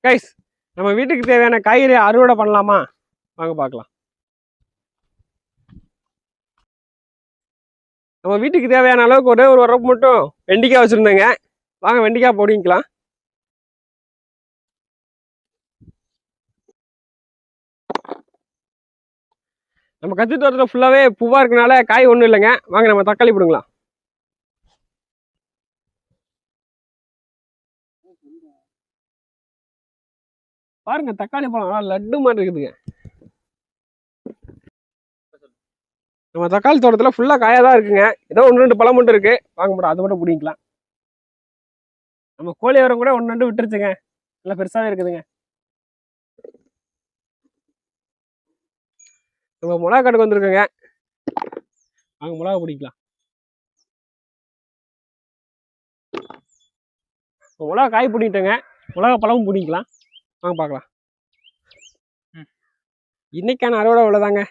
Guys, நம்ம வீட்டுக்கு தேவையான காய்கறி அறுவடை பண்ணலாமா? வாங்க பார்க்கலாம். நம்ம வீட்டுக்கு தேவையான அளவுக்கு ஒரே ஒரு வரப்பு மட்டும் வெண்டிக்காய் வச்சுருந்தேங்க. வாங்க வெண்டிக்காய் பொடிக்கலாம். நம்ம கத்தி தோட்டத்தில் ஃபுல்லாகவே பூவாக இருக்கனால காய் ஒன்றும் இல்லைங்க. வாங்க நம்ம தக்காளி போடுங்களாம். பாருங்க தக்காளி பழம் லட்டு மாதிரி இருக்குதுங்க. நம்ம தக்காளி தோட்டத்தில் ஃபுல்லாக காயாக தான் இருக்குங்க. ஏதோ ஒன்று ரெண்டு பழம் மட்டும் இருக்கு. வாங்க மட்டும் அது மட்டும் பிடிக்கலாம். நம்ம கோழி வரம் கூட ஒன்று ரெண்டு விட்டுருச்சுங்க. நல்லா பெருசாகவே இருக்குதுங்க. நம்ம மிளகா கட்டுக்கு வந்துருக்குங்க. வாங்க மிளகா பிடிக்கலாம். மிளகா காய் பிடிக்கிட்டேங்க. மிளகா பழமும் பிடிக்கலாம். வாங்க பார்க்கலாம். இன்னைக்கான அறுவடை அவ்வளோதாங்க.